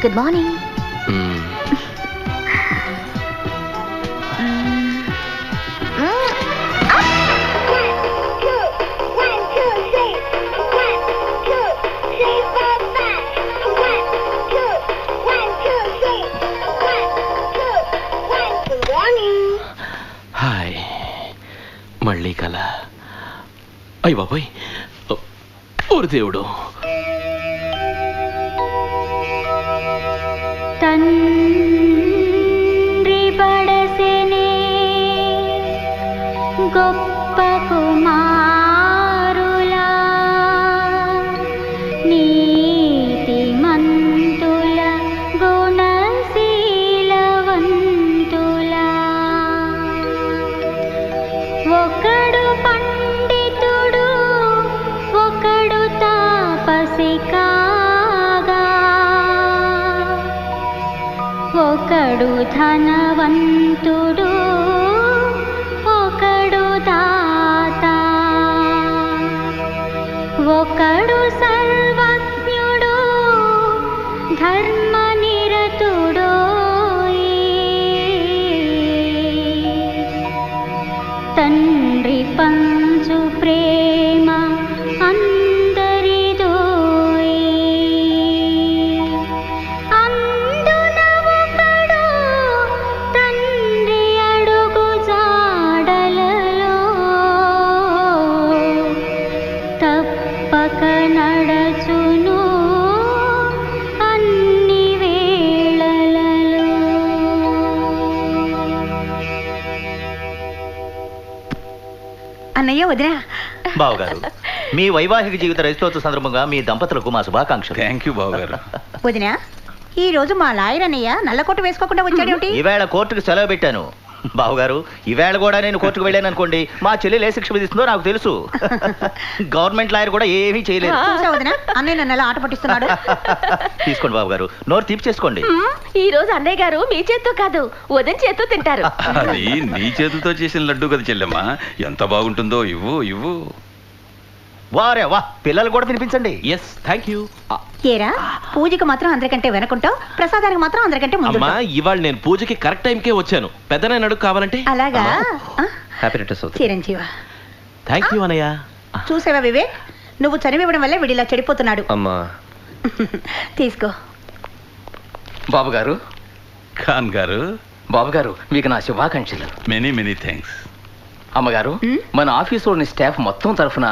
Good morning. Hi, మళ్ళీ కల. అయ్య బాబోయ్, ఓరి దేవుడు. తండ్రి బడసెనే గొప్ప కుమారులా, నీతిమంతుల గుణశీలవంతులా, ఒకడు పండితుడు ఒకడు తాపసి కాగా, ఒకడు ధనవంతుడు ఒకడు దాత, ఒకడు సర్వజ్ఞుడు ధర్మనిరతుడోయి. తండ్రి పంచు ప్రేమ అందరిదోయి. అందున ఒకడు తండ్రి అడుగు జాడలలో తప్పక నడచును అన్ని వేళలలో. అన్నయ్య, వదినా. బావగారు, మీ వైవాహిక జీవిత రజతోత్సవ సందర్భంగా మీ దంపతులకు మా శుభాకాంక్షలు. థ్యాంక్ యూ బావగారు. వదినా, ఈ రోజు మా లాయర్ అన్నయ్య నల్లకోట వేసుకోకుండా వచ్చాడేమిటి? ఈవేళ కోర్టుకు సెలవు పెట్టాను. బావగారు, ఈవేళ కూడా నేను కోర్టుకు వెళ్ళాను అనుకోండి, మా చెల్లెలు ఏ శిక్ష విధిస్తుందో నాకు తెలుసు. గవర్నమెంట్ లాయర్ కూడా ఏమీ చేయలేదు. చూసావా వదినా, అన్నయ్య నన్ను ఎలా ఆట పట్టిస్తున్నాడు. తీసుకోండి బావగారు, నోరు తీపి చేసుకోండి. ఈ రోజు అన్నయ్య గారు మీ చేత్తో కాదు, వదిన చేత్తో తింటారు. అది నీ చేతులతో చేసిన లడ్డు కదా చెల్లెమ్మా, ఎంత బాగుంటుందో. ఇవ్వు ఇవ్వు. వారే వా, పిల్లలు కూడా తినిపించండి. Yes, thank you. ఏరా, పూజకి మాత్రం అందరికంటే వెనకుంటావు, ప్రసాదానికి మాత్రం అందరికంటే ముందు. అమ్మా, ఇవాళ నేను పూజకి కరెక్ట్ టైంకే వచ్చాను. పెద్దనైనా అడుగు కావాలంటే. అలాగా? Happy returns of the day. చిరంజీవ. థ్యాంక్ యూ అన్నయ్య. చూసావా వివేక్, నువ్వు చనివివ్వడం వల్లే వీడిలా చెడిపోతున్నాడు. అమ్మా, తీసుకో. బాబుగారు, ఖాన్ గారు, బాబుగారు మీకు నా శుభాకాంక్షలు. Many many thanks. అమ్మగారు, మన ఆఫీసులోని స్టాఫ్ మొత్తం తరఫున,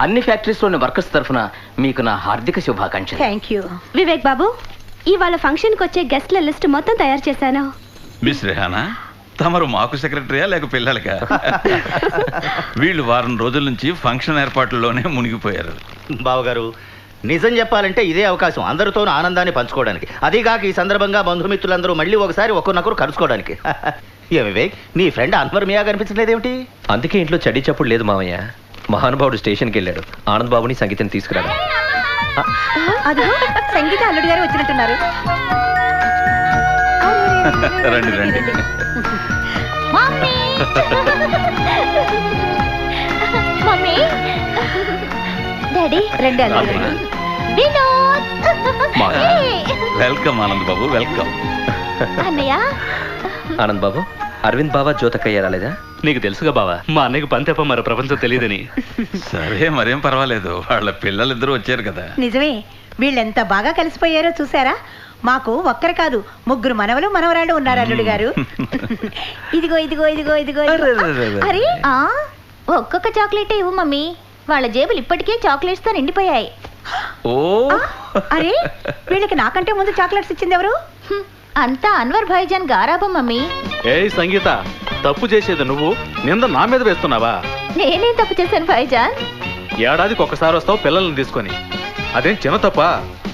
అన్ని ఫ్యాక్టరీస్లోని వర్కర్స్ తరఫున మీకు నా హార్దిక శుభాకాంక్షలు. Thank you. వివేక్ బాబు, ఇవాళ ఫంక్షన్కి వచ్చే గెస్ట్ల లిస్ట్ మొత్తం తయారు చేశాను. మిస్ రెహానా, తమరు మాకు సెక్రటరీయా లేక పిల్లలకా? వీళ్ళు వారం రోజుల నుంచి ఫంక్షన్ ఏర్పాట్లలోనే మునిగిపోయారు. బావగారు, నిజం చెప్పాలంటే ఇదే అవకాశం అందరితోనూ ఆనందాన్ని పంచుకోవడానికి. అదీగాక ఈ సందర్భంగా బంధుమిత్రులందరూ మళ్ళీ ఒకసారి ఒకరినొకరు కలుసుకోవడానికి. ఏ వివేక్, నీ ఫ్రెండ్ అన్వర్ మియా కనిపించలేదేమిటి? అందుకే ఇంట్లో చడి చప్పుడు లేదు మామయ్య. మహానుభావుడు స్టేషన్కి వెళ్ళాడు. ఆనంద్ బాబుని సంగీతం తీసుకురాడు. అదిగో సంగీత అల్లుడు గారు వచ్చినట్టున్నారు. రండి రండి. మమ్మీ మమ్మీ, డాడీ, రెండు అల్లుడు. వినోద్. Welcome Anand Babu, welcome. అన్నయ్య, ఆనంద్ బాబు, అరవింద్ బావా జ్యోతక్కయ్య రాలేదా? నీకు తెలుసుగా బావా, మా అన్నయ్యకు పని తప్ప మరో ప్రపంచం తెలియదని. సరే, మరేం పర్వాలేదు, వాళ్ళ పిల్లలిద్దరూ వచ్చారు కదా. నిజమే, వీళ్ళెంత బాగా కలిసిపోయారో చూసారా? మాకు ఒక్కరు కాదు, ముగ్గురు మనవలు మనవరాళ్ళు ఉన్నారు అల్లుడు గారు. ఇదిగో ఇదిగో ఇదిగో ఇదిగో. అరే, ఒక్కొక్క చాక్లెట్ ఇవ్వు మమ్మీ, వాళ్ళ జేబులు ఇప్పటికే చాక్లెట్స్ తో నిండిపోయాయి. ఓ, అరే, వీళ్ళకి నాకంటే ముందు చాక్లెట్స్ ఇచ్చింది ఎవరు? అంతా అన్వర్ భాయిజాన్ గారాబం మమ్మీ. ఏయ్ సంగీత, తప్పు చేసేది నువ్వు, నింద నా మీద వేస్తున్నావా? నేనేం తప్పు చేశాను భాయిజాన్? ఏడాదికి ఒక్కసారి వస్తావు పిల్లల్ని తీసుకొని, అదేం చిన్న తప్ప?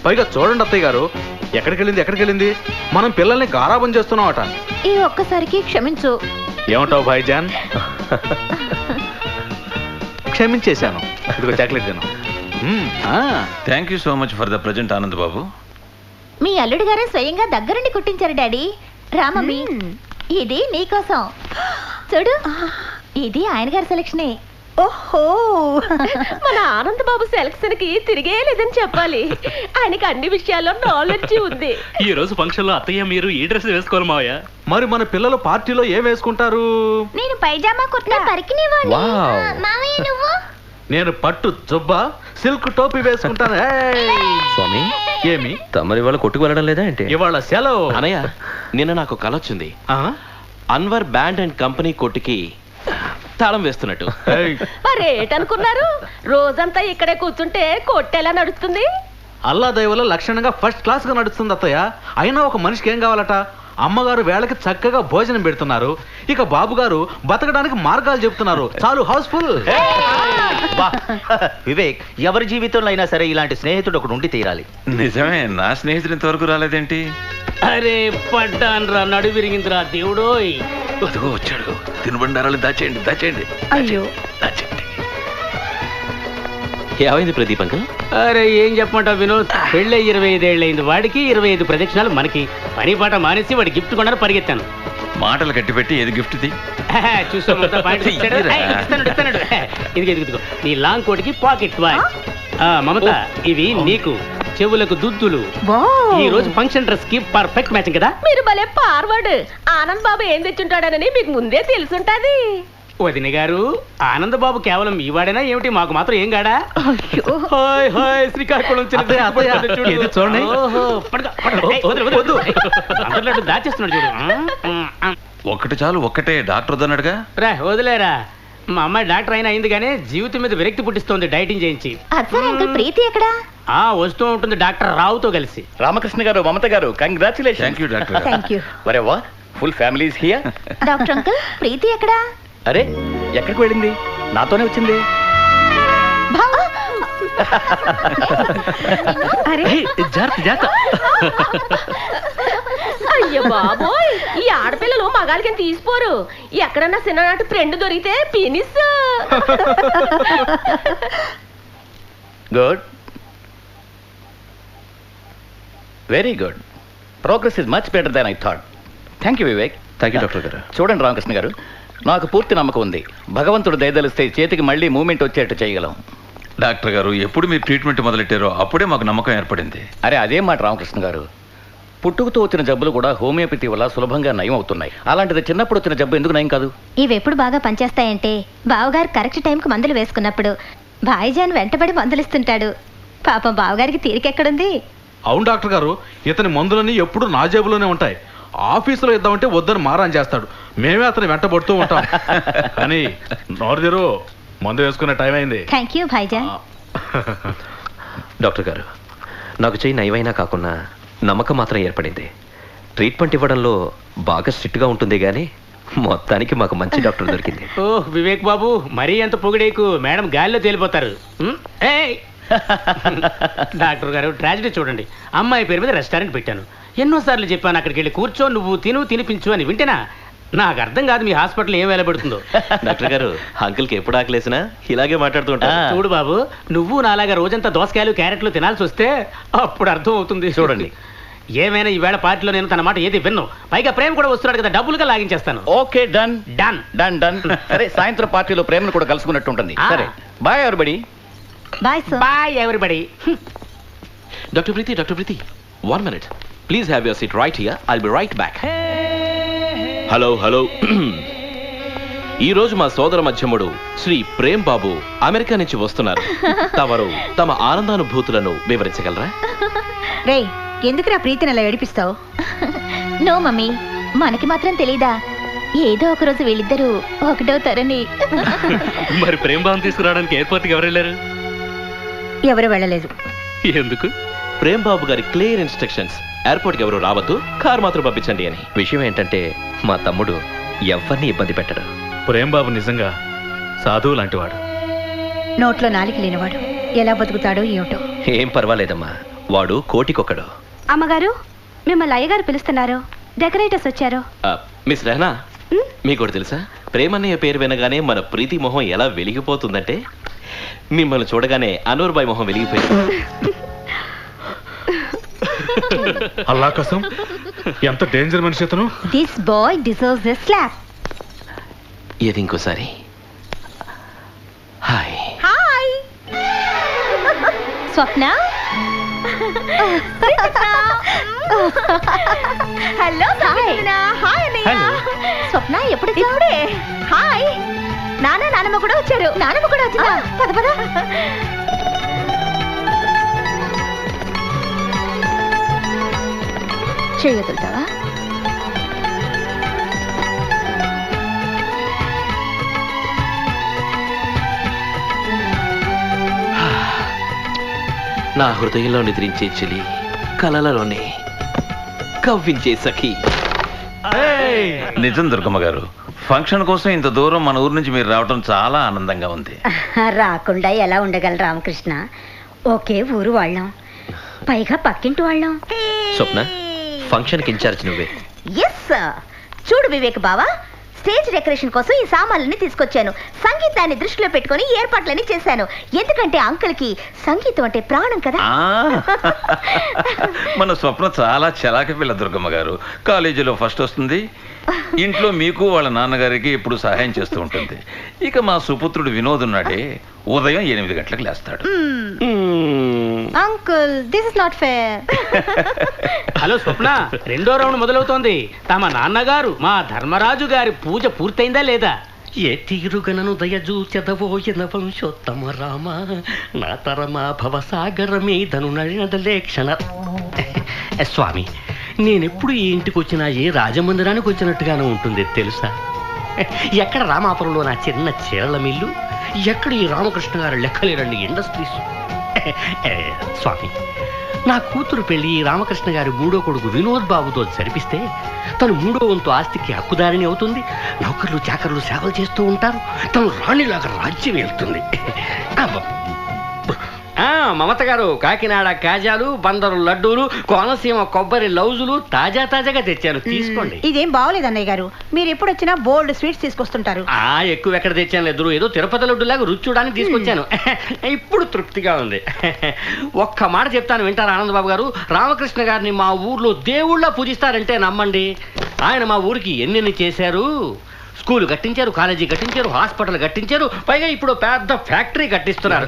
పైగా చూడండి అత్తయ్య గారు, ఎక్కడికెళ్ళింది? మనం పిల్లల్ని గారాబం చేస్తున్నామట. ఈ ఒక్కసారికి క్షమించు. ఏమంటావు భాయిజాన్? క్షమించేశాను. ఇదిగో చాక్లెట్ తిను. Thank you so much for the present Anand బాబు. మీ అల్లుడు గారే స్వయంగా దగ్గరుండి కుట్టించారు డాడీ. రామమ్మీ, ఇది నీకోసం. చూడు, ఇది ఆయన గారి సెలక్షనే. ఓహో మన ఆనంద్ బాబు సెలక్షన్ కి తిరిగే లేదని చెప్పాలి. ఆయనకి అన్ని విషయాల్లో నాలెడ్జ్ ఉంది. ఈ రోజు ఫంక్షన్ లో అత్తయ్య మీరు ఈ డ్రెస్ వేసుకోవాలి మావయ్య. మరి మన పిల్లలు పార్టీలో ఏం వేసుకుంటారు? నేను పైజామా కుర్తా పరికినేవాడిని. వావ్. మామయ్య నువ్వు? నేను పట్టు జుబ్బా సిల్క్ టోపీ వేసుకుంటాను. స్వామి ఏమి తమరి వాళ్ళ కొట్టుకు వెళ్ళడం లేదా ఏంటి? ఇవాళ సెలవు. అనయ్య నిన్న నాకు కల వచ్చింది. అన్వర్ బ్యాండ్ అండ్ కంపెనీ కొట్టుకి తాళం వేస్తున్నట్టు. మరేటనుకున్నారు? రోజంతా ఇక్కడే కూర్చుంటే కొట్టేలా నడుస్తుంది. అల్లా దయవల్ల లక్షణంగా ఫస్ట్ క్లాస్ గా నడుస్తుంది అత్తయ్య. అయినా ఒక మనిషికి ఏం కావాలట? అమ్మగారు వేళకి చక్కగా భోజనం పెడుతున్నారు, ఇక బాబు గారు బతకడానికి మార్గాలు చెప్తున్నారు. చాలు హౌస్ఫుల్. వివేక్, ఎవరి జీవితంలో అయినా సరే ఇలాంటి స్నేహితుడు ఒకటి ఉండి తీరాలి. నిజమే, నా స్నేహితుడు ఇంతవరకు రాలేదేంటి? అరే పడ్డాన్రా, నడు విరిగిందిరా దేవుడోయ్. అదిగో వచ్చాడు. తినుబండారాలు దాచేయండి దాచేయండి అయ్యో దాచేయండి. ఏమైంది ప్రదీప్ అంకుల్? అరే ఏం చెప్పమంటావు వినోద్, పెళ్ళై 25 ఏళ్ళైంది వాడికి, 25 ప్రదక్షిణాలు మనకి. పని పాట మానేసి వాడి గిఫ్ట్ కొన్నాను పరిగెత్తాను. మాటలు కట్టి పెట్టి ఏది గిఫ్ట్ ది? చూసాడు ఇదిగో నీ లాంగ్ కోట్ కి పాకెట్ వాచ్. మమత ఇవి నీకు, చెవులకు దుద్దులు. ఈ రోజు ఫంక్షన్ డ్రెస్ కి పర్ఫెక్ట్ మ్యాచింగ్ కదా. మీరు భలే ఫార్వర్డ్. ఆనంద్ బాబు ఏం తెచ్చుంటాడనని మీకు ముందే తెలుసుంటది. వదిన గారు, ఆనంద్ బాబు కేవలం మీ వాడేనా ఏమిటి? మాకు మాత్రం ఏం గాడా? హాయ్ హాయ్ శ్రీకాకుళం చూడండి. అందరిలో దాచేస్తున్నాడు చూడు. ఒక్కటి చాలు, ఒక్కటే. డాక్టర్ వద్దన్నాడుగా. రా వదిలేరా, మా అమ్మాయి డాక్టర్ అయినా అయింది కానీ జీవితం మీద విరక్తి పుట్టిస్తోంది డైటింగ్ చేయించి. అసలు అంకుల్ ప్రీతి ఎక్కడా? వస్తూ ఉంటుంది డాక్టర్ రావుతో కలిసి. Ramakrishna garu, Mamata garu, congratulation. Thank you doctor. Thank you. వరేవా, full family is here. Doctor uncle Preethi ఎక్కడా? అరే, ఎక్కడికి వెళ్ళింది? నాతోనే వచ్చింది. అరే జాగ్రత్త. అయ్యో బాబోయ్, ఈ ఆడపిల్లలు మగాళ్ళకి తీసిపోరు. ఎక్కడన్నా చిన్ననాటి ఫ్రెండ్ దొరికితే penis. Good, very good. Progress is much better than I thought. Thank you Vivek. Thank you doctor గారు. చూడండి రామకృష్ణ గారు, నాకు పూర్తి నమ్మకం ఉంది. భగవంతుడు దయదలిస్తే చేతికి మళ్ళీ మూమెంట్ వచ్చేట్టు చేయగలం. డాక్టర్ గారు, ఎప్పుడు మీరు ట్రీట్మెంట్ మొదలెట్టారో అప్పుడే మాకు నమ్మకం ఏర్పడింది. అరే అదేం మాట రామకృష్ణ గారు, పుట్టుకతో వచ్చిన జబ్బులు కూడా హోమియోపతి వల్ల సులభంగా నయం అవుతున్నాయి. అలాంటిది చిన్నప్పుడు వచ్చిన జబ్బు ఎందుకు నయం కాదు? ఇవెప్పుడు బాగా పనిచేస్తాయంటే బావగారు కరెక్ట్ టైంకి మందులు వేసుకున్నప్పుడు. భాయిజాన్ వెంటబడి మందులిస్తుంటాడు. పాపం బావగారికి తీరికెక్కడుంది? అవును డాక్టర్ గారు, ఇతని మందులన్నీ ఎప్పుడు నా జేబులోనే ఉంటాయి. ఆఫీసులో ఇద్దామంటే వద్దని మారాన్ చేస్తాడు. మేమే అతను వెంటబడుతూ ఉంటాం. కానీ నోరుదేరు, మందు వేసుకునే టైం అయింది. Thank you Bhaijaan. డాక్టర్ గారు, నాకు చెయ్యి నయమైనా కాకుండా నమ్మకం మాత్రం ఏర్పడింది. ట్రీట్మెంట్ ఇవ్వడంలో బాగా స్ట్రిక్ట్గా ఉంటుంది కానీ మొత్తానికి మాకు మంచి డాక్టర్ దొరికింది. ఓహ్ వివేక్ బాబు, మరీ ఎంత పొగిడేకు, మేడం గాలిలో తేలిపోతారు. డాక్టర్ గారు, ట్రాజడీ చూడండి. అమ్మాయి పేరు మీద రెస్టారెంట్ పెట్టాను. ఎన్నోసార్లు చెప్పాను అక్కడికి వెళ్ళి కూర్చో, నువ్వు తినిపించు అని. వింటేనా? నాకు అర్థం కాదు మీ హాస్పిటల్ ఏం వేలబెడుతుందో. డాక్టర్ గారు, అంకుల్కి ఎప్పుడు ఆకలేసినా ఇలాగే మాట్లాడుతూ ఉంటారు. చూడు బాబు, నువ్వు నాలాగా రోజంతా దోసకాయలు క్యారెట్లు తినాల్సి వస్తే అప్పుడు అర్థం అవుతుంది. చూడండి, ఏమైనా ఈవేళ పార్టీలో నేను తన మాట ఏది విన్ను. పైగా ప్రేమ కూడా వస్తున్నాడు కదా, డబ్బులుగా లాగించేస్తాను. Okay done done done done. సరే, సాయంత్రం పార్టీలో ప్రేమను కూడా కలుసుకున్నట్టు ఉంటుంది. సరే, bye everybody. Bye sir. Bye everybody. Doctor Preethi, 1 minute. Please have your seat right here. I'll be right back. Hello. ఈ రోజు మా సోదర మధ్యముడు శ్రీ ప్రేమ్ బాబు అమెరికా నుంచి వస్తున్నారు. తమరు తమ ఆనందానుభూతులను వివరించగలరా? రే, ఎందుకురా ప్రీతిని అలా ఏడిపిస్తావు? నో మమ్మీ, మనకి మాత్రం తెలీదా? ఏదో ఒక రోజు వీళ్ళిద్దరూ ఒకటవుతారని. మరి ప్రేమ్ బాబుని తీసుకురావడానికి ఎయిర్పోర్ట్కి ఎవరు వెళ్ళారు? ఎవరు వెళ్ళలేదు. ఎందుకు? ప్రేమ్ బాబు గారి క్లియర్ ఇన్స్ట్రక్షన్స్, ఎయిర్పోర్ట్కి ఎవరు రావద్దు, కార్ మాత్రం పంపించండి అని. విషయం ఏంటంటే మా తమ్ముడు ఎవరిని ఇబ్బంది పెట్టడు. ప్రేమ్ బాబు నిజంగా సాధువు లాంటివాడు. నోట్లో నాలిక లేనివాడు. ఎలా బతుకుతాడో ఏమిటో. ఏం పర్వాలేదమ్మా, వాడు కోటికొక్కడు. అమ్మగారు, మిమ్మల్ని అయ్యగారు పిలుస్తున్నారు. డెకరేటర్స్ వచ్చారు. మిస్ రెహనా, మీకు కూడా తెలుసా? ప్రేమన్నయ్య పేరు వినగానే మన ప్రీతి మొహం ఎలా వెలిగిపోతుందంటే, మిమ్మల్ని చూడగానే అన్వర్ బాయ్ మొహం వెలిగిపోయింది. అల్లా కసం, ఎంత డేంజర్ మనిషి అతను. This boy deserves a slap. ఏది ఇంకోసారి? Swapna hello hi hello. Swapna ఎప్పుడు ఇప్పుడే హాయ్ నాన్న నాన్నమ్మ కూడా వచ్చారు నాన్నమ్మ కూడా వచ్చిందా పద పద చేయగలుగుతావా? నా హృదయంలో నిద్రించే చెలి కలలలోనే కవ్వించే సఖి. నిజం దుర్గమ్మ గారు, ఫంక్షన్ కోసం ఇంత దూరం మన ఊరు నుంచి మీరు రావడం చాలా ఆనందంగా ఉంది. రాకుండా ఎలా ఉండగలరు రామకృష్ణ? ఒకే ఊరు వాళ్ళం, పైగా పక్కింటి వాళ్ళం. స్వప్న, ఫంక్షన్కి ఇన్ఛార్జ్ నువ్వే. ఎస్ చూడు వివేక్ బావా, స్టేజ్ డెకరేషన్ కోసం ఈ సామాన్లని తీసుకొచ్చాను. సంగీతాన్ని దృష్టిలో పెట్టుకొని ఏర్పాట్లని చేశాను. ఎందుకంటే అంకుల్కి సంగీతం అంటే ప్రాణం కదా. మన స్వప్న చాలా చలాకి పిల్ల దుర్గమ్మ గారు. కాలేజీలో ఫస్ట్ వస్తుంది, ఇంట్లో మీకు వాళ్ళ నాన్నగారికి ఇప్పుడు సహాయం చేస్తూ ఉంటుంది. ఇక మా సుపుత్రుడు వినోద్ ఉన్నాడే, ఉదయం 8 గంటలకు లేస్తాడు. Uncle, this is not fair. Hello Swapna, 2వ రౌండ్ మొదలవుతోంది. తమ నాన్నగారు మా ధర్మరాజు గారి పూజ పూర్తయిందా లేదా? ఏ తీరుగనను దయజూచెదవోయన వంశోత్తమ రామ, నా తరమా భవసాగర మీదను నడినదలే క్షణ. స్వామి, నేనెప్పుడు ఈ ఇంటికి వచ్చినా ఏ రాజమందిరానికి వచ్చినట్టుగానే ఉంటుంది తెలుసా? ఎక్కడ రామాపురంలో నా చిన్న చీరల మిల్లు, ఎక్కడ ఈ రామకృష్ణ గారు లెక్కలేరండి ఇండస్ట్రీస్. స్వామి, నా కూతురు పెళ్లి ఈ రామకృష్ణ గారి 3వ కొడుకు వినోద్ బాబుతో జరిపిస్తే తను 3వ వంతు ఆస్తికి హక్కుదారిని అవుతుంది. నౌకర్లు చాకర్లు సేవలు చేస్తూ ఉంటారు. తను రాణిలాగా రాజ్యం వెళ్తుంది. మమత గారు, కాకినాడ కాజాలు, బందరు లడ్డూలు, కోనసీమ కొబ్బరి లౌజులు తాజా తాజాగా తెచ్చాను, తీసుకోండి. ఇదేం బాగోలేదు అన్నయ్య గారు, మీరు ఎప్పుడు వచ్చినా బోల్డ్ స్వీట్స్ తీసుకొస్తుంటారు. ఎక్కువ ఎక్కడ తెచ్చాను లేదు, ఏదో తిరుపతి లడ్డులాగా రుచి చూడడానికి తీసుకొచ్చాను. ఇప్పుడు తృప్తిగా ఉంది. ఒక్క మాట చెప్తాను, వింటారు ఆనందబాబు గారు? రామకృష్ణ గారిని మా ఊర్లో దేవుళ్ళ పూజిస్తారంటే నమ్మండి. ఆయన మా ఊరికి ఎన్నెన్ని చేశారు. స్కూల్ కట్టించారు, కాలేజీ కట్టించారు, హాస్పిటల్ కట్టించారు, పైగా ఇప్పుడు పెద్ద ఫ్యాక్టరీ కట్టిస్తున్నారు.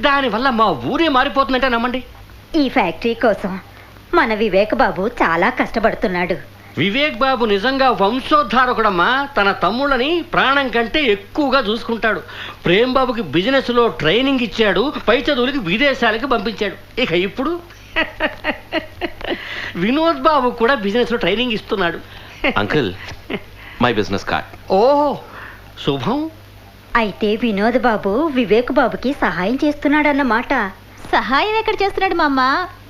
దానివల్ల మా ఊరే మారిపోతుందంటే నమ్మండి. ఈ ఫ్యాక్టరీ కోసం మన వివేక్ బాబు చాలా కష్టపడుతున్నాడు. వివేక్ బాబు నిజంగా వంశోద్ధారకుడమ్మా. తన తమ్ముళ్ళని ప్రాణం కంటే ఎక్కువగా చూసుకుంటాడు. ప్రేమ్ బాబుకి బిజినెస్ లో ట్రైనింగ్ ఇచ్చాడు, పై చదువులకి విదేశాలకి పంపించాడు. ఇక ఇప్పుడు వినోద్ బాబు కూడా బిజినెస్ లో ట్రైనింగ్ ఇస్తున్నాడు. Uncle, my business card. ఓహో, శుభం. అయితే వినోద్ బాబు వివేక్ బాబుకి సహాయం చేస్తున్నాడన్నమాట. సహాయం ఎక్కడ చేస్తున్నాడు మా అమ్మ?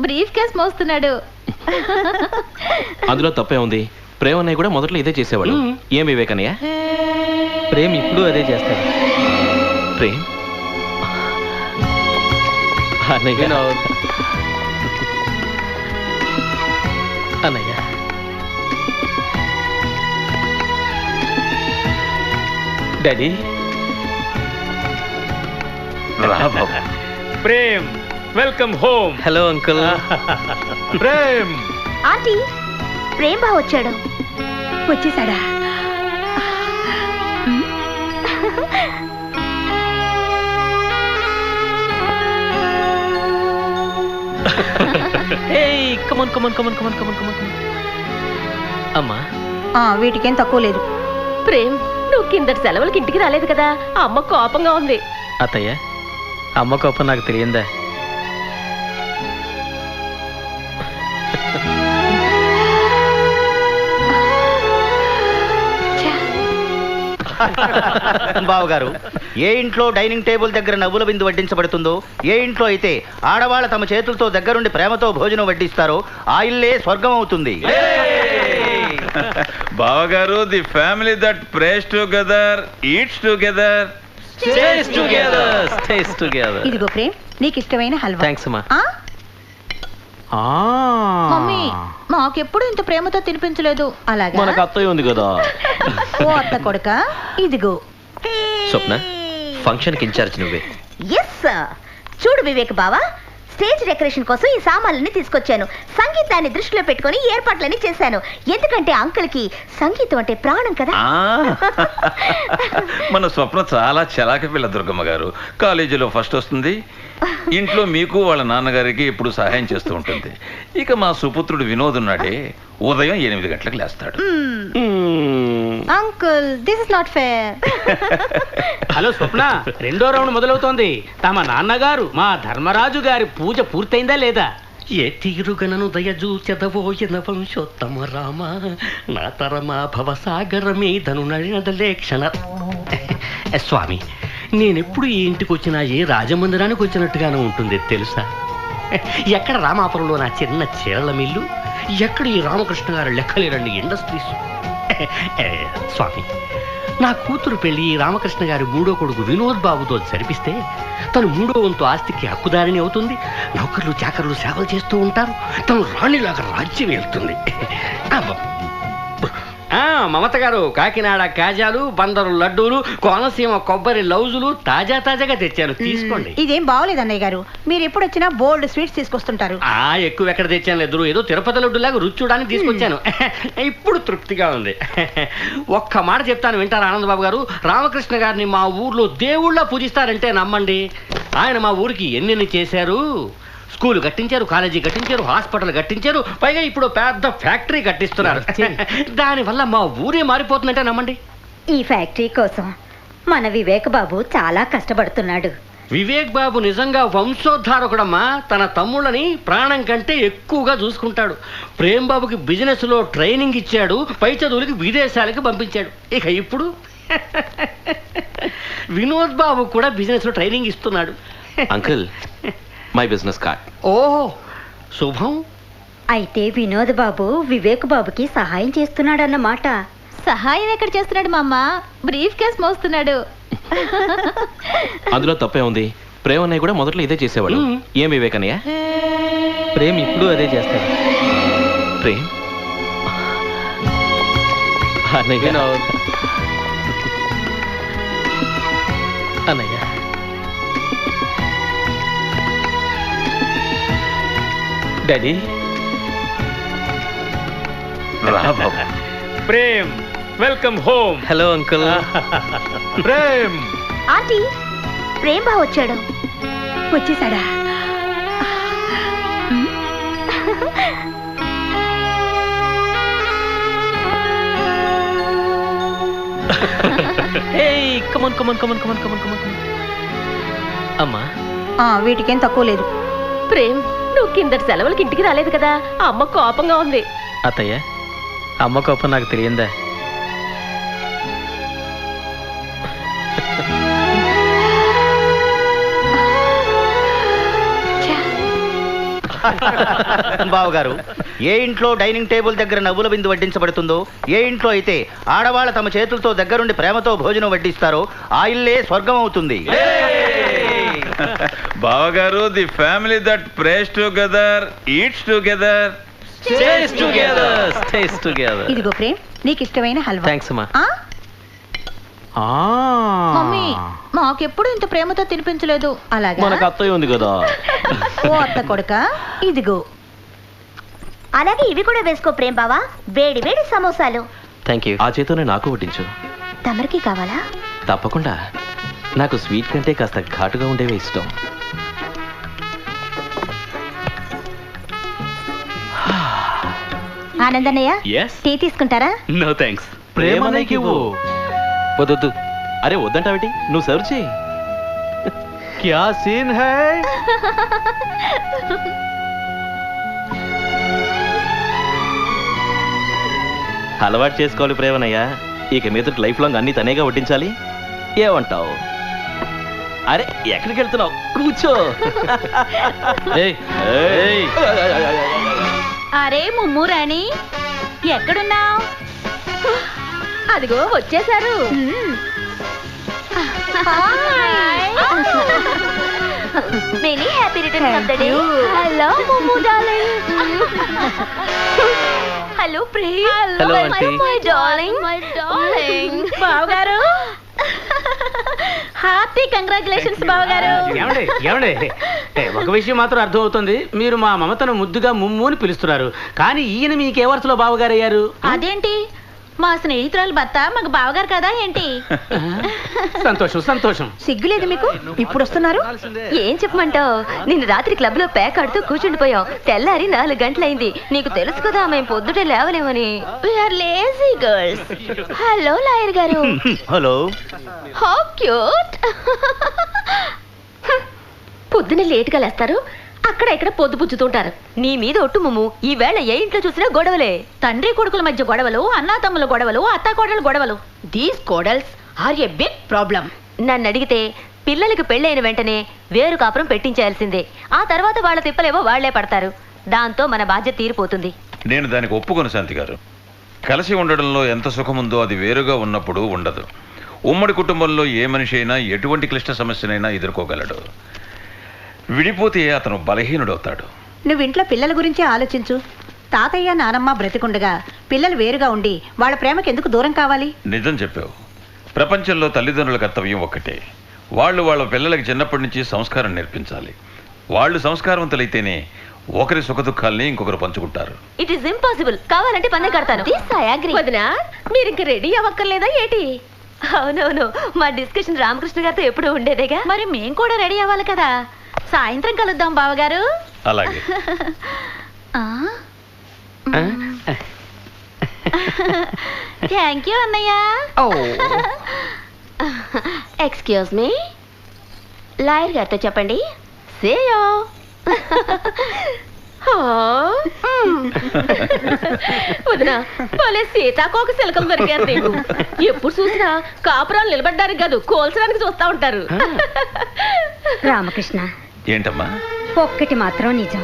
బ్రీఫ్ కేస్ మోస్తున్నాడు. అందులో తప్పే ఉంది. ప్రేమ్ అన్నయ్య కూడా మొదట్లో ఇదే చేసేవాడు. ఏం వివేకన్నయ్య? ప్రేమ్ ఇప్పుడు అదే చేస్తాడు. ప్రేమ్ అన్నయ్య, అన్నయ్య daddy. Prem, welcome home. Hello uncle. Prem, aunty, Prem బావ వచ్చాడు. వచ్చేసాడా? అమ్మా, వీటికేం తక్కువ లేదు. ప్రేమ్, నువ్వు కిందటి సెలవులకి ఇంటికి రాలేదు కదా, అమ్మ కోపంగా ఉంది. అత్తయ్య, అమ్మ కోపం నాకు తెలియందా? బావగారు, ఏ ఇంట్లో డైనింగ్ టేబుల్ దగ్గర నవ్వుల బిందు వడ్డించబడుతుందో, ఏ ఇంట్లో అయితే ఆడవాళ్ళ తమ చేతులతో దగ్గరుండి ప్రేమతో భోజనం వడ్డిస్తారో ఆ ఇల్లే స్వర్గం అవుతుంది. బావగారు, the family that praise together, eats together, stays together, stays together. ఇదిగో ప్రేమ్, నీకు ఇష్టమైన హల్వా. థ్యాంక్స్ అమ్మా. మమ్మీ, మాకెప్పుడు ఇంత ప్రేమతో తినిపించలేదు. అలాగా? మనకు అత్తయ్య ఉంది కదా. ఓ అత్త కొడుక, ఇదిగో. స్వప్న, ఫంక్షన్కి ఇన్ఛార్జ్ నువ్వే. ఎస్ చూడు వివేక్ బావా, స్టేజ్ డెకరేషన్ కోసం ఈ సామాన్లని తీసుకొచ్చాను. సంగీతాన్ని దృష్టిలో పెట్టుకొని ఏర్పాట్లని చేశాను. ఎందుకంటే అంకుల్కి సంగీతం అంటే ప్రాణం కదా. మన స్వప్న చాలా చలాకి పిల్ల దుర్గమ్మ గారు. కాలేజీలో ఫస్ట్ వస్తుంది, ఇంట్లో మీకు వాళ్ళ నాన్నగారికి ఎప్పుడు సహాయం చేస్తూ ఉంటుంది. ఇక మా సుపుత్రుడు వినోద్ ఉన్నాడే, ఉదయం 8 గంటలకు లేస్తాడు. Uncle this is not fair. Hello Swapna, 2వ రౌండ్ మొదలవుతోంది. తమ నాన్నగారు మా ధర్మరాజు గారి పూజ పూర్తయిందా లేదా? ఏ తీరుగనను దయజూచెదవోయన వంశోత్తమ రామ, నా తరమా భవసాగర మీదను నడినదలే క్షణ. స్వామి, నేనెప్పుడు ఈ ఇంటికి వచ్చినా ఏ రాజమందిరానికి వచ్చినట్టుగానే ఉంటుంది తెలుసా? ఎక్కడ రామాపురంలో నా చిన్న చీరల మిల్లు, ఎక్కడ ఈ రామకృష్ణ గారు లెక్కలేరండి ఇండస్ట్రీస్. స్వామి, నా కూతురు పెళ్లి రామకృష్ణ గారి 3వ కొడుకు వినోద్ బాబుతో జరిపిస్తే తను 3వ వంతు ఆస్తికి హక్కుదారిని అవుతుంది. నౌకర్లు చాకర్లు సేవలు చేస్తూ ఉంటారు. తను రాణిలాగా రాజ్యం వెళ్తుంది. మమత గారు, కాకినాడ కాజాలు, బందరు లడ్డూలు, కోనసీమ కొబ్బరి లౌజులు తాజాగా తెచ్చాను, తీసుకోండి. ఇదేం బాగోలేదు అన్నయ్య గారు, మీరు ఎప్పుడు వచ్చినా బోల్డ్ స్వీట్స్ తీసుకొస్తుంటారు. ఎక్కువ ఎక్కడ తెచ్చాను ఎదురు, ఏదో తిరుపతి లడ్డులాగా రుచి చూడడానికి తీసుకొచ్చాను. ఇప్పుడు తృప్తిగా ఉంది. ఒక్క మాట చెప్తాను, వింటారా ఆనందబాబు గారు? రామకృష్ణ గారిని మా ఊర్లో దేవుళ్ళ పూజిస్తారంటే నమ్మండి. ఆయన మా ఊరికి ఎన్నెన్ని చేశారు. స్కూల్ కట్టించారు, కాలేజీ కట్టించారు, హాస్పిటల్ కట్టించారు, పైగా ఇప్పుడు పెద్ద ఫ్యాక్టరీ కట్టిస్తున్నారు. దానివల్ల మా ఊరే మారిపోతుందంటే నమ్మండి. ఈ ఫ్యాక్టరీ కోసం మన వివేక్ బాబు చాలా కష్టపడుతున్నాడు. వివేక్ బాబు నిజంగా వంశోద్ధారకుడమ్మా. తన తమ్ముళ్ళని ప్రాణం కంటే ఎక్కువగా చూసుకుంటాడు. ప్రేమ్ బాబుకి బిజినెస్ లో ట్రైనింగ్ ఇచ్చాడు, పై చదువులకి విదేశాలకి పంపించాడు. ఇక ఇప్పుడు వినోద్ బాబు కూడా బిజినెస్ లో ట్రైనింగ్ ఇస్తున్నాడు. Uncle, my business card. ఓహో, శుభం. అయితే వినోద్ బాబు వివేక్ బాబుకి సహాయం చేస్తున్నాడన్నమాట. సహాయం ఎక్కడ చేస్తున్నాడు మా అమ్మ? బ్రీఫ్ కేస్ మోస్తున్నాడు. అందులో తప్పే ఉంది. ప్రేమ్ అన్నయ్య కూడా మొదట్లో ఇదే చేసేవాడు. ఏం వివేక్ అన్నయ్య? ప్రేమ్ ఇప్పుడు అదే చేస్తాడు. ప్రేమ్ అన్నయ్య, అన్నయ్య daddy. Prem, welcome home. Hello uncle. Prem, aunty, Prem బావ వచ్చాడు. వచ్చేసాడా? అమ్మా, వీటికేం తక్కువ లేదు. ప్రేమ్, నువ్వు కిందటి సెలవులకి ఇంటికి రాలేదు కదా, అమ్మ కోపంగా ఉంది. అత్తయ్య, అమ్మ కోపం నాకు తెలియందా? బావగారు, ఏ ఇంట్లో డైనింగ్ టేబుల్ దగ్గర నవ్వుల బిందు వడ్డించబడుతుందో, ఏ ఇంట్లో అయితే ఆడవాళ్ళ తమ చేతులతో దగ్గరుండి ప్రేమతో భోజనం వడ్డిస్తారో ఆ ఇల్లే స్వర్గం అవుతుంది. బావగారు, the family that praise together, eats together, stays together, stays together. ఇదిగో ప్రేమ్, నీకు ఇష్టమైన హల్వా. థాంక్స్ అమ్మా. మమ్మీ, మాకెప్పుడు ఇంత ప్రేమతో తినిపించలేదు. అలాగా? మనకు అత్తయ్య ఉంది కదా. ఓ అత్త కొడుక, ఇదిగో. అలాగే ఇవి కూడా వేసుకో ప్రేమ్ బావా, వేడి వేడి సమోసాలు. Thank you. ఆ చేతోనే నాకు వడ్డించు. తమరికి కావాలా? తప్పకుండా. నాకు స్వీట్ కంటే కాస్త ఘాటుగా ఉండేవే ఇష్టం. ఆనందన్నయ్య, టీ తీసుకుంటారా? No thanks. ప్రేమనకి వద్దు. అరే వద్దంటావేటి, నువ్వు సర్వ్ చేయి. క్యా సీన్ హై. అలవాటు చేసుకోవాలి ప్రేమనయ్య. ఇక మీద లైఫ్ లాంగ్ అన్ని తనేగా వడ్డించాలి. ఏమంటావు? అరే ఎక్కడికి వెళ్తున్నావు? కూర్చో. అరే ముమ్ము రాణి, ఎక్కడున్నావు? అదిగో వచ్చేసారు. Many happy returns of the day. Hello Mummu darling. Hello Prem. Hello aunty. My darling. బావగారు, హ్యాపీ కంగ్రాచులేషన్స్ బావగారు. ఏమండి, ఒక విషయం మాత్రం అర్థం అవుతుంది. మీరు మా మమతను ముద్దుగా ముమ్ము అని పిలుస్తున్నారు, కానీ ఈయన మీకు ఏ వరుసలో బావగారు అయ్యారు? అదేంటి, మా స్నేహితురాలు భర్త మాకు బావగారు కదా ఏంటి? సంతోషం సంతోషం. సిగ్గులేదు మీకు? ఇప్పుడు వస్తున్నారు? ఏం చెప్పమంటావు? నిన్ను రాత్రి క్లబ్ లో ప్యాక్ ఆడుతూ కూర్చుండిపోయాం. తెల్లారి 4 గంటలైంది. నీకు తెలుసు కదా మేము పొద్దుటే లేవలేమని. We are lazy girls. Hello lawyer గారు. హలో. How cute. పొద్దున లేటుగా లేస్తారు, అక్కడ ఇక్కడ పొద్దు పుచ్చుతుంటారు. నీ మీద ఒట్టు ముమ్ము. ఈ వేళ ఏ ఇంట్లో చూసినా గొడవలే. తండ్రి కొడుకుల మధ్య గొడవలు, అన్నా తమ్ముల గొడవలు, అత్తా కోడలు గొడవలు. దీస్ కోడల్స్ ఆర్ ఎ బిగ్ ప్రాబ్లం. నన్ను అడిగితే పిల్లలకి పెళ్ళైన వెంటనే వేరు కాపురం పెట్టించాల్సిందే. ఆ తర్వాత వాళ్ళ తిప్పలేవో వాళ్లే పడతారు. దాంతో మన బాధ్యత తీరిపోతుంది. నేను దానికి ఒప్పుకొను శాంతి గారు. కలిసి ఉండడంలో ఎంత సుఖముందో అది వేరుగా ఉన్నప్పుడు ఉండదు. ఉమ్మడి కుటుంబంలో ఏ మనిషి అయినా ఎటువంటి క్లిష్ట సమస్యనైనా ఎదుర్కోగలడు. విడిపోతే అతను బలహీనుడవుతాడు. నువ్వు ఇంట్లో పిల్లల గురించే ఆలోచించు. తాతయ్య నానమ్మ బ్రతికుండగా పిల్లలు వేరుగా ఉండి వాళ్ళ ప్రేమకి ఎందుకు దూరం కావాలి? నిజం చెప్పావు. ప్రపంచంలో తల్లిదండ్రుల కర్తవ్యం ఒక్కటే. వాళ్ళు వాళ్ళ పిల్లలకి చిన్నప్పటి నుంచి సంస్కారం నేర్పించాలి. వాళ్ళు సంస్కారవంతులైతేనే ఒకరి సుఖదుఖాల్ని ఇంకొకరు పంచుకుంటారు. It is impossible. కావాలంటే పన్ను కడతాను. వదినా, మీరు ఇంక రెడీ అవ్వక్కర్లేదా ఏటి? అవునవును, మా డిస్కషన్ రామకృష్ణ గారితో ఎప్పుడు ఉండేదేగా. మరి మేము కూడా రెడీ అవ్వాలి కదా. సాయంత్రం కలుద్దాం బావగారు. అలాగే. థ్యాంక్ యూ అన్నయ్య. ఎక్స్క్యూజ్ మీ, లాయర్ గారితో చెప్పండి. సేయో. వదినా, భలే సీతాకోక శిలకం దొరికారు నీకు. ఎప్పుడు చూసినా కాపురాలు నిలబడ్డానికి కాదు, కోల్చడానికి చూస్తా ఉంటారు. రామకృష్ణ, ఏంటమ్మా? ఒక్కటి మాత్రం నిజం.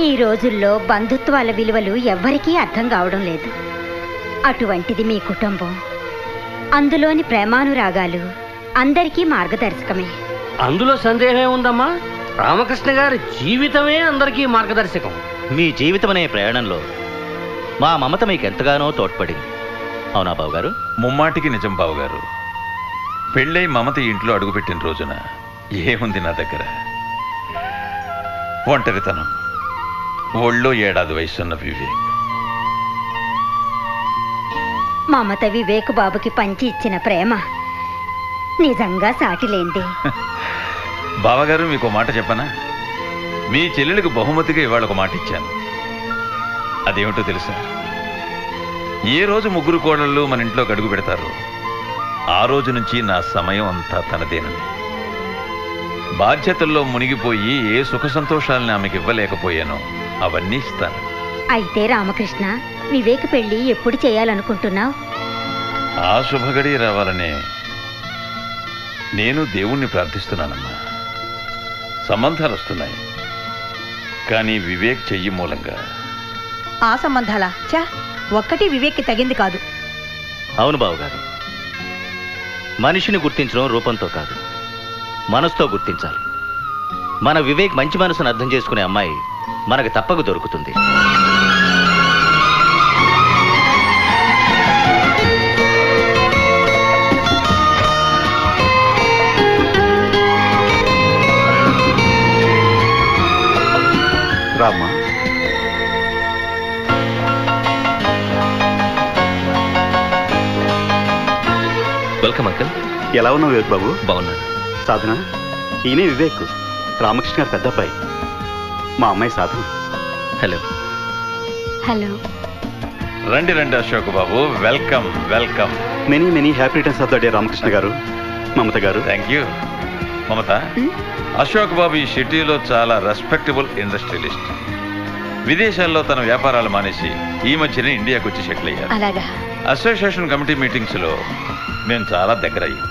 ఈ రోజుల్లో బంధుత్వాల విలువలు ఎవ్వరికీ అర్థం కావడం లేదు. అటువంటిది మీ కుటుంబం. అందులోని ప్రేమానురాగాలు అందరికీ మార్గదర్శకమే. అందులో సందేహం ఉందమ్మా. రామకృష్ణ గారి జీవితమే అందరికీ మార్గదర్శకం. మీ జీవితం అనే ప్రయాణంలో మా మమత మీకు ఎంతగానో తోడ్పడింది. అవునా బావగారు? ముమ్మాటికి నిజం బావగారు. పెళ్ళై మమత ఇంట్లో అడుగుపెట్టిన రోజున ఏముంది నా దగ్గర? ఒంటరితనం, ఒళ్ళో 7 ఏళ్ల వయసున్న వివేక్. మమత వివేక్ బాబుకి పంచి ఇచ్చిన ప్రేమ నిజంగా సాటిలేంది. బావగారు, మీకు మాట చెప్పనా? మీ చెల్లెలకు బహుమతిగా ఇవాళ ఒక మాట ఇచ్చాను. అదేమిటో తెలుసా? ఏ రోజు ముగ్గురు కోడళ్ళు మన ఇంట్లోకి అడుగు పెడతారో ఆ రోజు నుంచి నా సమయం అంతా తనదేనని. బాధ్యతల్లో మునిగిపోయి ఏ సుఖ సంతోషాలని ఆమెకి ఇవ్వలేకపోయానో అవన్నీ ఇస్తాను. అయితే రామకృష్ణ, వివేక్ పెళ్లి ఎప్పుడు చేయాలనుకుంటున్నావు? ఆ శుభగడి రావాలనే నేను దేవుణ్ణి ప్రార్థిస్తున్నానమ్మా. సంబంధాలు వస్తున్నాయి, కానీ వివేక్ చెయ్యి మూలంగా. ఆ సంబంధాలా? చా, ఒక్కటి వివేక్కి తగింది కాదు. అవును బావగారు, మనిషిని గుర్తించడం రూపంతో కాదు, మనసుతో గుర్తించాలి. మన వివేక్ మంచి మనసును అర్థం చేసుకునే అమ్మాయి మనకు తప్పక దొరుకుతుంది. రామ్మా. Welcome uncle. ఎలా ఉన్నావు వివేక్ బాబు? బాగున్నాను. సాధన, ఈయనే వివేక్, రామకృష్ణ గారి పెద్ద అబ్బాయి. మా అమ్మాయి సాధన. హలో. హలో. రండి రండి అశోక్ బాబు, welcome welcome. Many happy returns of the day Ramakrishna garu, Mamata garu. Thank you. Mamata, Ashok బాబు ఈ సిటీలో చాలా రెస్పెక్టబుల్ ఇండస్ట్రియలిస్ట్. విదేశాల్లో తన వ్యాపారాలు మానేసి ఈ మధ్యనే ఇండియాకు వచ్చి సెటిల్ అయ్యారు. అలాగా? అసోసియేషన్ కమిటీ మీటింగ్స్లో మేము చాలా దగ్గర అయ్యాం.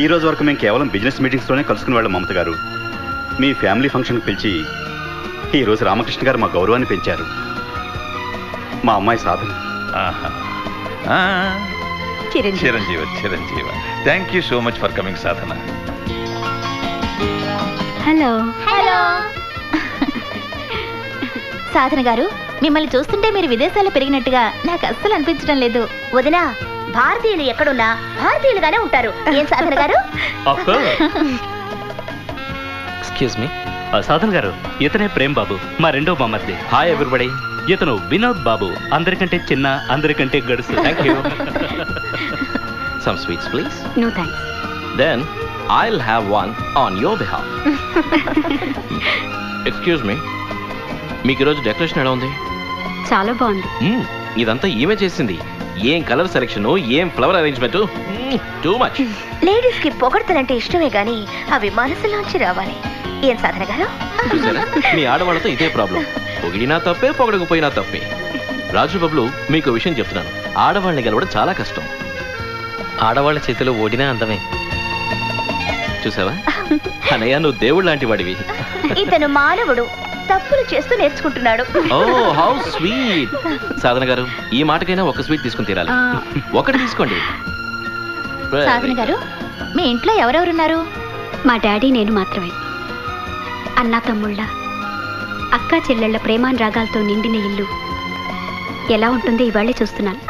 ఈ రోజు వరకు మేము కేవలం బిజినెస్ మీటింగ్స్లోనే కలుసుకునే వాళ్ళం మమత గారు. మీ ఫ్యామిలీ ఫంక్షన్కి పిలిచి ఈ రోజు రామకృష్ణ గారు మా గౌరవాన్ని పెంచారు. మా అమ్మాయి సాధన. చిరంజీవి చిరంజీవి. Thank you so much for coming Sadhana. Hello. Hello Sadhana garu, మిమ్మల్ని చూస్తుంటే మీరు విదేశాల్లో పెరిగినట్టుగా నాకు అస్సలు అనిపించడం లేదు. వదినా, భారతీయులు ఎక్కడున్నా భారతీయులుగానే ఉంటారు. ఏం సాధన గారు? ఎక్స్క్యూజ్ మీ, సాధన గారు, ఇతనే ప్రేమ్ బాబు, మా రెండో మమ్మర్ది. Hi everybody. ఇతను వినోద్ బాబు, అందరికంటే చిన్న, అందరికంటే గడుసు. Thank you. Some sweets please. No thanks. Then I'll have one on your behalf. Excuse me, మీకు ఈరోజు డెకరేషన్ ఎలా ఉంది? చాలా బాగుంది. ఇదంతా ఈమె చేసింది. ఏం కలర్ సెలెక్షన్, ఏం flower arrangement, too much. Ladies కి పొగడతలంటే ఇష్టమే గాని అవి మనసులోంచి రావాలి. ఏం సాధన గారు? చూసారా, మీ ఆడవాళ్ళతో ఇదే ప్రాబ్లం. పొగిడినా తప్పే, పొగడకపోయినా తప్పే. రాజు బాబులు, మీకు విషయం చెప్తున్నాను, ఆడవాళ్ళని గెలవడం చాలా కష్టం. ఆడవాళ్ళ చేతిలో ఓడినా అందమే. చూసావా అనయ్య, నువ్వు దేవుడు లాంటి వాడివి. ఇతను మానవుడు, తప్పులు చేస్తూ నేర్చుకుంటున్నాడు. Oh how sweet. సాధన గారు, ఈ మాటకైనా ఒక స్వీట్ తీసుకుని తీరాలి. ఒకటి తీసుకోండి. సాధన గారు, మీ ఇంట్లో ఎవరెవరున్నారు? మా డాడీ, నేను మాత్రమే. అన్నా తమ్ముళ్ళ, అక్కా చెల్లెళ్ళ ప్రేమానురాగాలతో నిండిన ఇల్లు ఎలా ఉంటుందో ఇవాళే చూస్తున్నాను.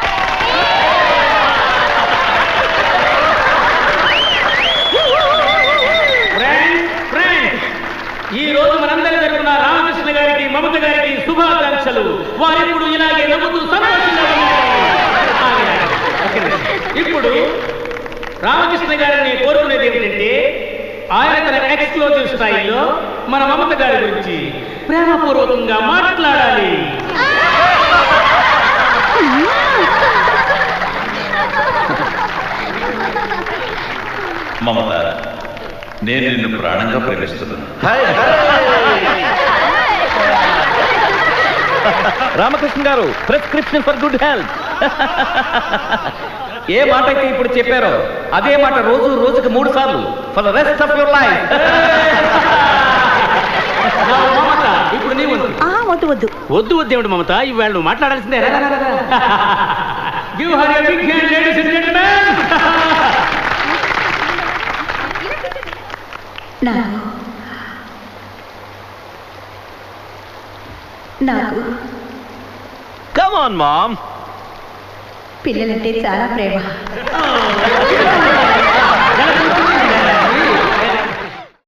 ఈ రోజు మనందరి తరపున రామకృష్ణ గారికి, మమత గారికి శుభాకాంక్షలు. వారిప్పుడు ఇలాగే నవ్వుతూ సంతోషంగా ఉన్నారు. ఇప్పుడు రామకృష్ణ గారిని కోరుకునేది ఏమిటంటే, ఆయన తన ఎక్స్క్లూజివ్ స్టైల్లో మన మమత గారి గురించి ప్రేమపూర్వకంగా మాట్లాడాలి. మమత, నేను నిన్ను ప్రాణంగా ప్రేమిస్తున్నాను. Ramakrishna garu, prescription for good health. ఏ మాట అయితే ఇప్పుడు చెప్పారో అదే మాట రోజుకు 3 సార్లు for the rest of your life. Mamata, ఇప్పుడు నీ వద్దు వద్దు ఏమిటి మమత, ఇవాళ నువ్వు మాట్లాడాల్సిందే. Give her a big hand, ladies and gentlemen. నాకు కమ్ ఆన్ మామ్. పిల్లలంటే చాలా ప్రేమ.